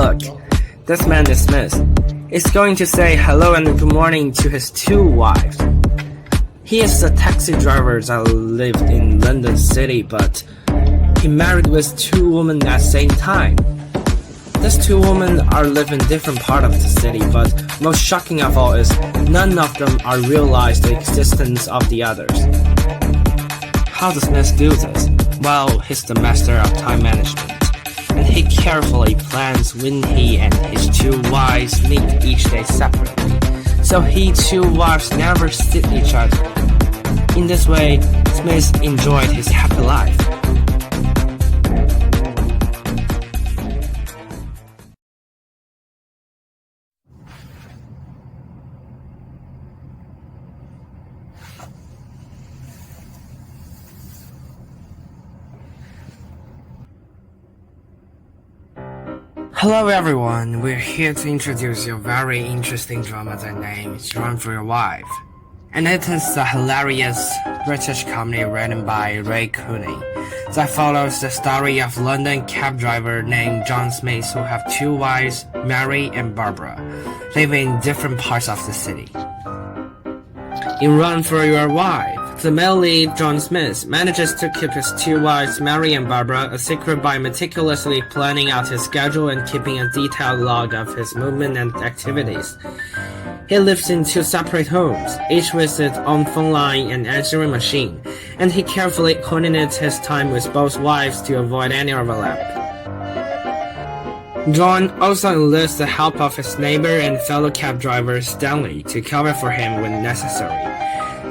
Look, this man is Smith. He's going to say hello and good morning to his two wives. He is a taxi driver that lived in London City, but he married with two women at the same time. These two women are live in different part of the city, but most shocking of all is none of them are realize the existence of the others. How does Smith do this? Well, he's the master of time management, and he carefully plans when he and his two wives meet each day separately, so he two wives never see each other. In this way, Smith enjoyed his happy life. Hello everyone, we're here to introduce you a very interesting drama that name is Run for Your Wife. And it is a hilarious British comedy written by Ray Cooney that follows the story of London cab driver named John Smith who have two wives, Mary and Barbara, living in different parts of the city. In Run for Your Wife, the male lead, John Smith, manages to keep his two wives, Mary and Barbara, a secret by meticulously planning out his schedule and keeping a detailed log of his movement and activities. He lives in two separate homes, each with its own phone line and answering machine, and he carefully coordinates his time with both wives to avoid any overlap. John also enlists the help of his neighbor and fellow cab driver Stanley to cover for him when necessary.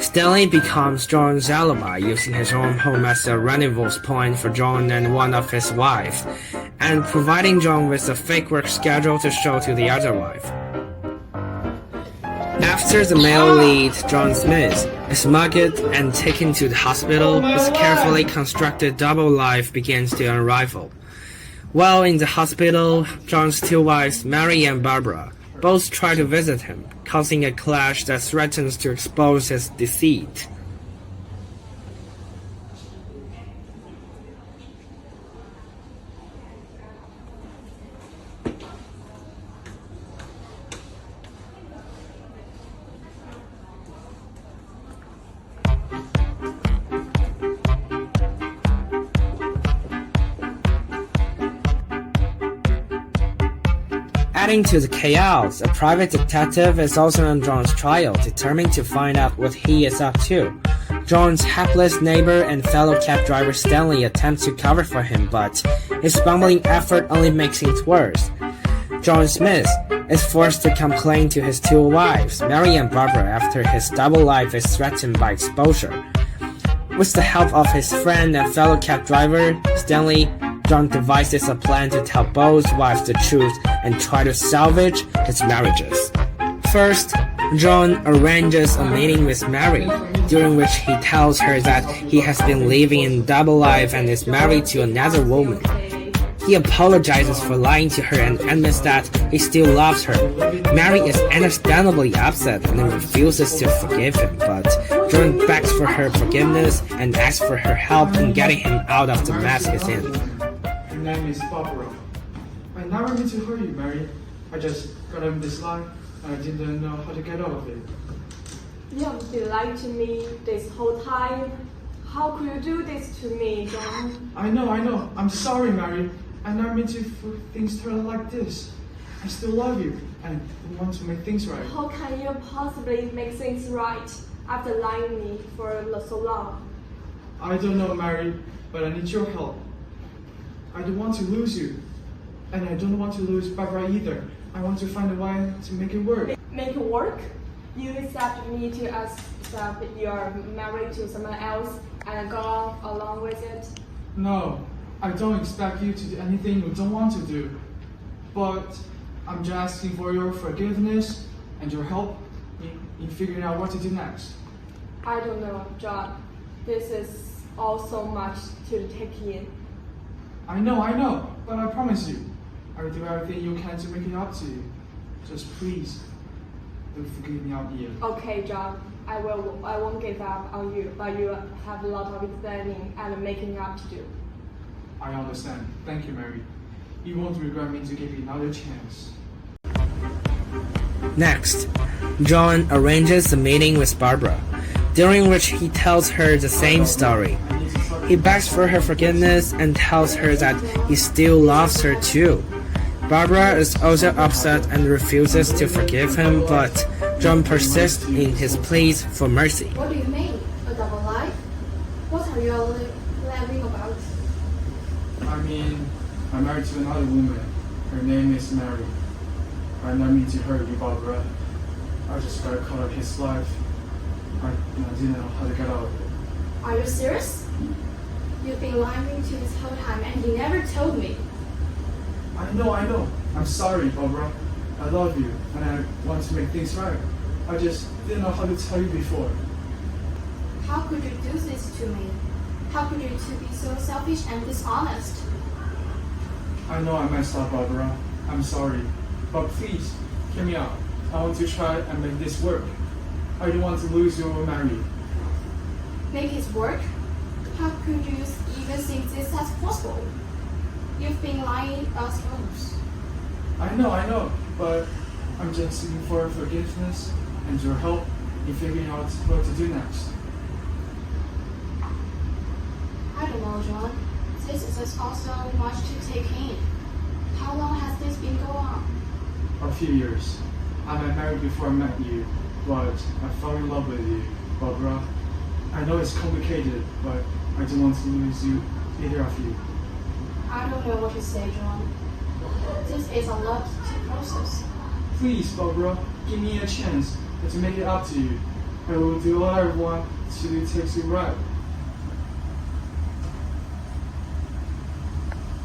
Stanley becomes John's alibi, using his own home as a rendezvous point for John and one of his wives, and providing John with a fake work schedule to show to the other wife. After the male lead, John Smith, is mugged and taken to the hospital, his carefully constructed double life begins to unravel. While in the hospital, John's two wives, Mary and Barbara, both try to visit him, causing a clash that threatens to expose his deceit. Adding to the chaos, a private detective is also on John's trial, determined to find out what he is up to. John's hapless neighbor and fellow cab driver Stanley attempts to cover for him, but his bumbling effort only makes things worse. John Smith is forced to complain to his two wives, Mary and Barbara, after his double life is threatened by exposure. With the help of his friend and fellow cab driver, Stanley, John devises a plan to tell both wives the truth and try to salvage his marriages. First, John arranges a meeting with Mary, during which he tells her that he has been living in double life and is married to another woman. He apologizes for lying to her and admits that he still loves her. Mary is understandably upset and refuses to forgive him, but John begs for her forgiveness and asks for her help in getting him out of the mess he's in. My name is Barbara. I never meant to hurt you, Mary. I just got in this life and I didn't know how to get out of it. You have been lying to me this whole time. How could you do this to me, John? I know. I'm sorry, Mary. I never meant to for things turn out like this. I still love you and want to make things right. How can you possibly make things right after lying to me for so long? I don't know, Mary, but I need your help. I don't want to lose you. And I don't want to lose Barbara either. I want to find a way to make it work. Make it work? You accept me to accept you're married to someone else and go along with it? No, I don't expect you to do anything you don't want to do. But I'm just asking for your forgiveness and your help in figuring out what to do next. I don't know, John. This is all so much to take in. I know, but I promise you, I will do everything you can to make it up to you. Just please, do forgive me out here. Okay, John, I won't give up on you, but you have a lot of explaining and making up to do. I understand. Thank you, Mary. you won't regret me to give you another chance. Next, John arranges a meeting with Barbara, during which he tells her the same story. He begs for her forgiveness and tells her that he still loves her too. Barbara is also upset and refuses to forgive him, but John persists in his pleas for mercy. What do you mean? A double life? What are you laughing about? I mean, I'm married to another woman. Her name is Mary. I never mean to hurt you, Barbara. I just got caught up in his life. I didn't know how to get out of it. Are you serious? You've been lying to this whole time and you never told me. I know. I'm sorry, Barbara. I love you and I want to make things right. I just didn't know how to tell you before. How could you do this to me? How could you two be so selfish and dishonest? I know I messed up, Barbara. I'm sorry. But please, hear me out. I want to try and make this work. I don't want to lose your Mary. Make it work? How could you even think this as possible? You've been lying us both. I know, but I'm just looking for forgiveness and your help in figuring out what to do next. I don't know, John. This is also much to take in. How long has this been going on? A few years. I got married before I met you, but I fell in love with you, Barbara. I know it's complicated, but I don't want to lose you, either of you. I don't know what to say, John. This is a lot to process. Please, Barbara, give me a chance to make it up to you. I will do all I want to do to take you right.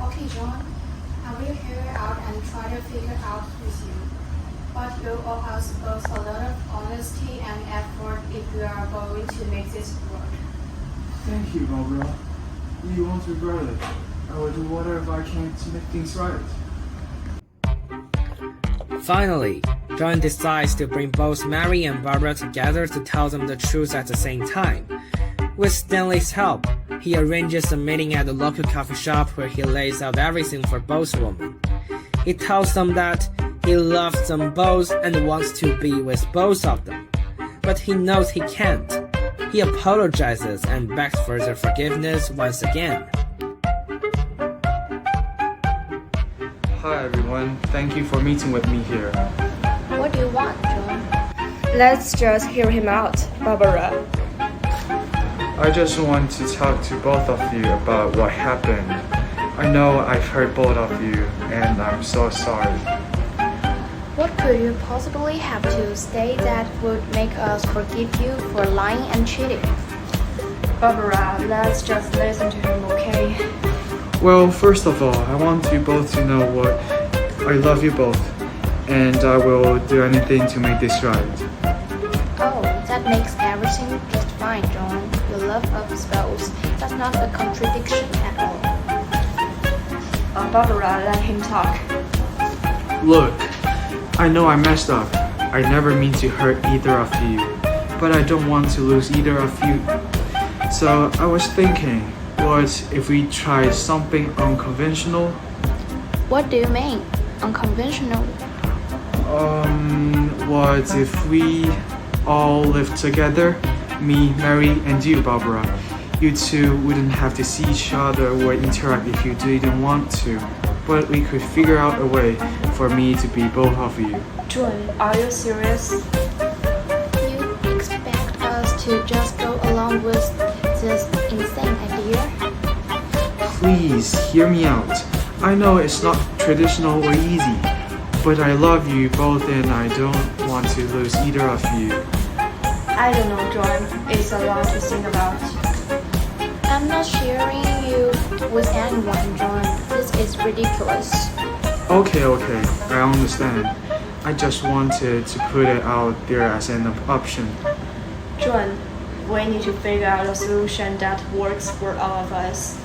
Okay, John. I will hear it out and try to figure out with you. But you owe us both a lot of honesty and effort if we are going to make this work. Thank you, Barbara. You won't regret it. I will do whatever I can to make things right. Finally, John decides to bring both Mary and Barbara together to tell them the truth at the same time. With Stanley's help, he arranges a meeting at a local coffee shop where he lays out everything for both women. He tells them that he loves them both and wants to be with both of them, but he knows he can't. He apologizes and begs for their forgiveness once again. Hi everyone, thank you for meeting with me here. What do you want, John? Let's just hear him out, Barbara. I just want to talk to both of you about what happened. I know I've hurt both of you, and I'm so sorry. What could you possibly have to say that would make us forgive you for lying and cheating? Barbara, let's just listen to him, okay? Well, first of all, I want you both to know what I love you both, and I will do anything to make this right. Oh, that makes everything just fine, John. Your love of spouse. That's not a contradiction at all. Barbara, let him talk. Look, I know I messed up. I never mean to hurt either of you, but I don't want to lose either of you. So I was thinking, what if we try something unconventional? What do you mean? Unconventional? What if we all live together? Me, Mary, and you, Barbara. You two wouldn't have to see each other or interact if you didn't want to. But we could figure out a way for me to be both of you. John, are you serious? You expect us to just go along with this insane idea? Please hear me out. I know it's not traditional or easy, but I love you both and I don't want to lose either of you. I don't know, John. It's a lot to think about. I'm not sharing you with anyone, John. This is ridiculous. Okay, I understand. I just wanted to put it out there as an option. John, we need to figure out a solution that works for all of us.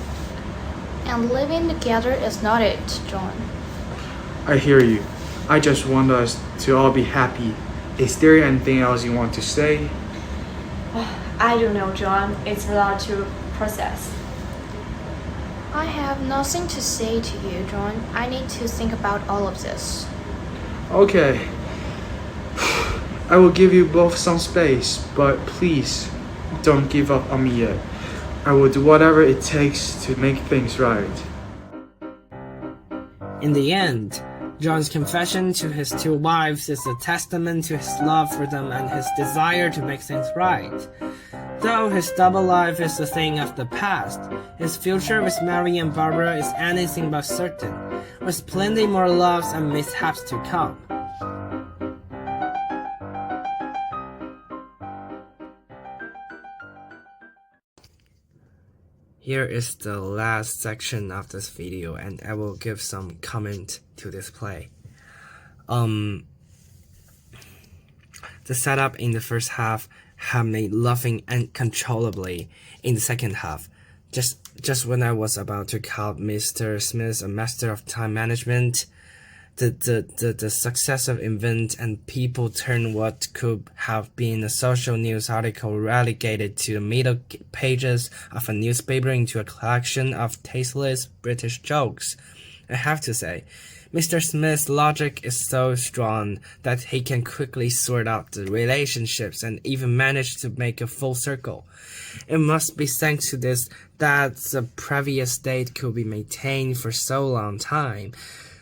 And living together is not it, John. I hear you. I just want us to all be happy. Is there anything else you want to say? I don't know, John. It's a lot to process. I have nothing to say to you, John. I need to think about all of this. Okay. I will give you both some space, but please don't give up on me yet. I will do whatever it takes to make things right. In the end, John's confession to his two wives is a testament to his love for them and his desire to make things right. Though his double life is a thing of the past, his future with Mary and Barbara is anything but certain, with plenty more loves and mishaps to come. Here is the last section of this video, and I will give some comment to this play. The setup in the first half had me laughing uncontrollably in the second half. Just when I was about to call Mr. Smith a master of time management, the successive event and people turn what could have been a social news article relegated to the middle pages of a newspaper into a collection of tasteless British jokes. I have to say, Mr. Smith's logic is so strong that he can quickly sort out the relationships and even manage to make a full circle. It must be thanks to this that the previous state could be maintained for so long time.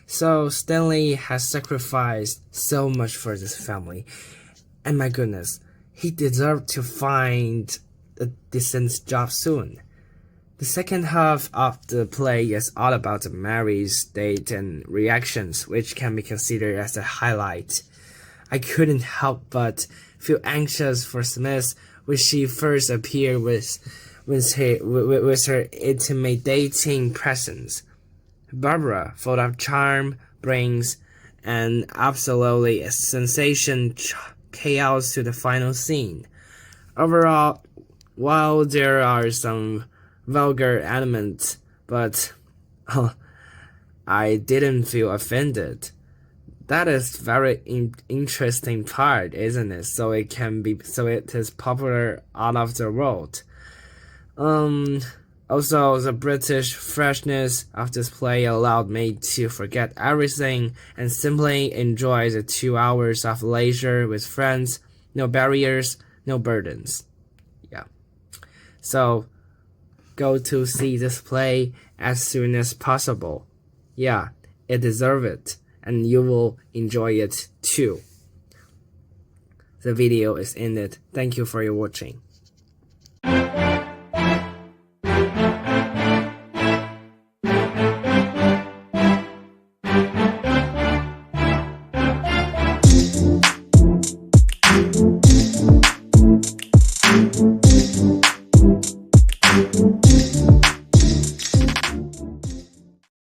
So Stanley has sacrificed so much for this family. And my goodness, he deserved to find a decent job soon. The second half of the play is all about Mary's state and reactions, which can be considered as a highlight. I couldn't help but feel anxious for Smith when she first appeared with her intimidating presence. Barbara, full of charm, brings an absolutely sensation chaos to the final scene. Overall, while there are some vulgar elements, but I didn't feel offended. That is very interesting part, isn't it? So it is popular all over the world. Also, the British freshness of this play allowed me to forget everything and simply enjoy the 2 hours of leisure with friends. No barriers, no burdens. Yeah. So, go to see this play as soon as possible. Yeah, it deserves it, and you will enjoy it too. The video is ended. Thank you for your watching.